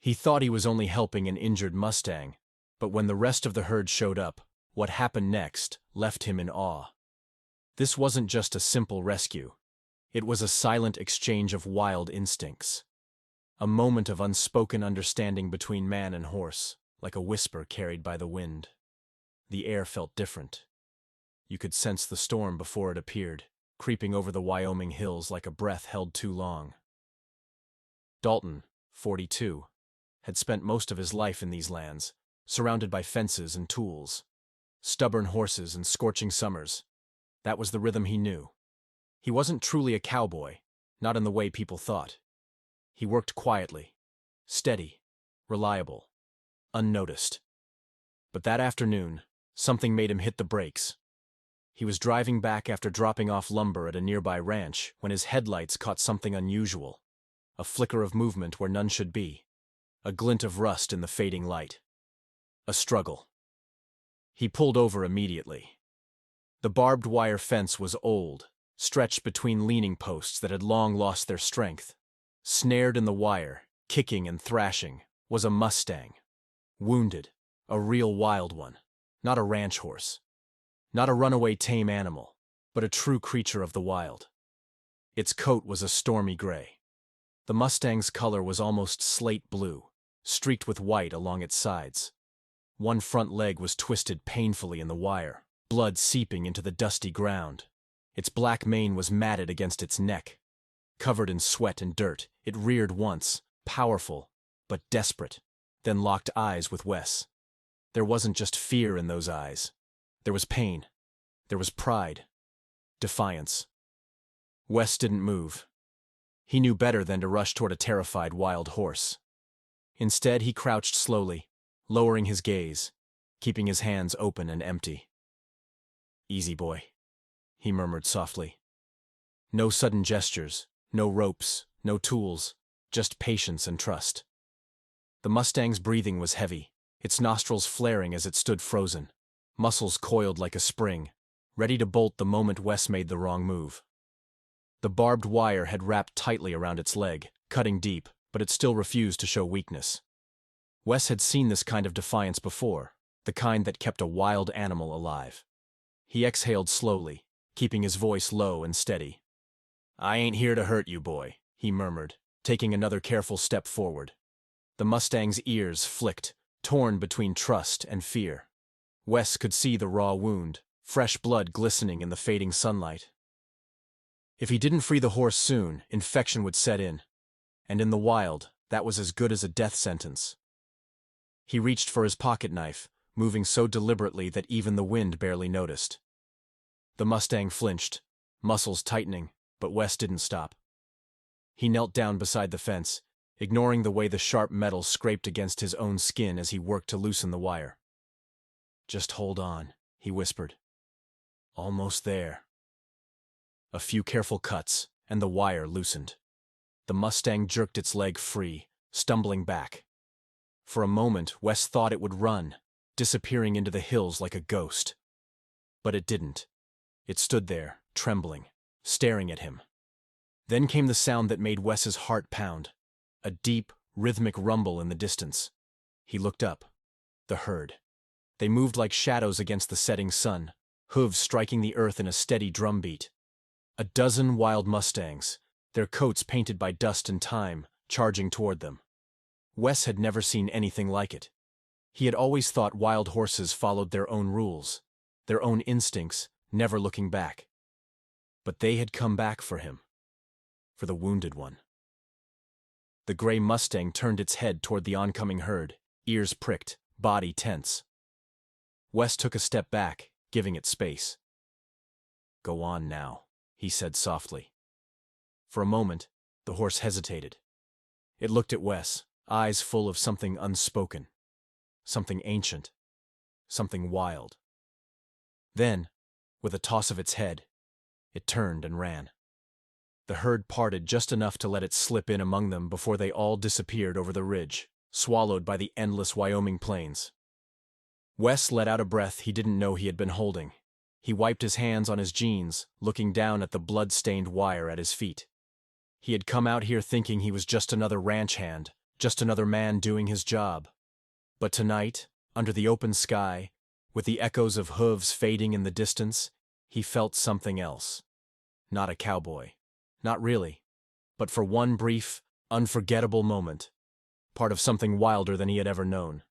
He thought he was only helping an injured Mustang, but when the rest of the herd showed up, what happened next left him in awe. This wasn't just a simple rescue. It was a silent exchange of wild instincts. A moment of unspoken understanding between man and horse, like a whisper carried by the wind. The air felt different. You could sense the storm before it appeared, creeping over the Wyoming hills like a breath held too long. Dalton, 42, had spent most of his life in these lands, surrounded by fences and tools. Stubborn horses and scorching summers. That was the rhythm he knew. He wasn't truly a cowboy, not in the way people thought. He worked quietly, steady, reliable, unnoticed. But that afternoon, something made him hit the brakes. He was driving back after dropping off lumber at a nearby ranch when his headlights caught something unusual. A flicker of movement where none should be. A glint of rust in the fading light. A struggle. He pulled over immediately. The barbed wire fence was old, stretched between leaning posts that had long lost their strength. Snared in the wire, kicking and thrashing, was a Mustang. Wounded, a real wild one, not a ranch horse. Not a runaway tame animal, but a true creature of the wild. Its coat was a stormy gray. The Mustang's color was almost slate blue, streaked with white along its sides. One front leg was twisted painfully in the wire, blood seeping into the dusty ground. Its black mane was matted against its neck. Covered in sweat and dirt, it reared once, powerful, but desperate, then locked eyes with Wes. There wasn't just fear in those eyes. There was pain. There was pride. Defiance. Wes didn't move. He knew better than to rush toward a terrified wild horse. Instead, he crouched slowly, lowering his gaze, keeping his hands open and empty. "Easy, boy," he murmured softly. No sudden gestures, no ropes, no tools, just patience and trust. The Mustang's breathing was heavy, its nostrils flaring as it stood frozen. Muscles coiled like a spring, ready to bolt the moment Wes made the wrong move. The barbed wire had wrapped tightly around its leg, cutting deep, but it still refused to show weakness. Wes had seen this kind of defiance before, the kind that kept a wild animal alive. He exhaled slowly, keeping his voice low and steady. "I ain't here to hurt you, boy," he murmured, taking another careful step forward. The Mustang's ears flicked, torn between trust and fear. Wes could see the raw wound, fresh blood glistening in the fading sunlight. If he didn't free the horse soon, infection would set in. And in the wild, that was as good as a death sentence. He reached for his pocket knife, moving so deliberately that even the wind barely noticed. The Mustang flinched, muscles tightening, but Wes didn't stop. He knelt down beside the fence, ignoring the way the sharp metal scraped against his own skin as he worked to loosen the wire. "Just hold on," he whispered. "Almost there." A few careful cuts, and the wire loosened. The Mustang jerked its leg free, stumbling back. For a moment, Wes thought it would run, disappearing into the hills like a ghost. But it didn't. It stood there, trembling, staring at him. Then came the sound that made Wes's heart pound, a deep, rhythmic rumble in the distance. He looked up. The herd. They moved like shadows against the setting sun, hooves striking the earth in a steady drumbeat. A dozen wild Mustangs, their coats painted by dust and time, charging toward them. Wes had never seen anything like it. He had always thought wild horses followed their own rules, their own instincts, never looking back. But they had come back for him. For the wounded one. The gray Mustang turned its head toward the oncoming herd, ears pricked, body tense. Wes took a step back, giving it space. "Go on now," he said softly. For a moment, the horse hesitated. It looked at Wes, eyes full of something unspoken, something ancient, something wild. Then, with a toss of its head, it turned and ran. The herd parted just enough to let it slip in among them before they all disappeared over the ridge, swallowed by the endless Wyoming plains. Wes let out a breath he didn't know he had been holding. He wiped his hands on his jeans, looking down at the blood-stained wire at his feet. He had come out here thinking he was just another ranch hand, just another man doing his job. But tonight, under the open sky, with the echoes of hooves fading in the distance, he felt something else. Not a cowboy. Not really. But for one brief, unforgettable moment, part of something wilder than he had ever known.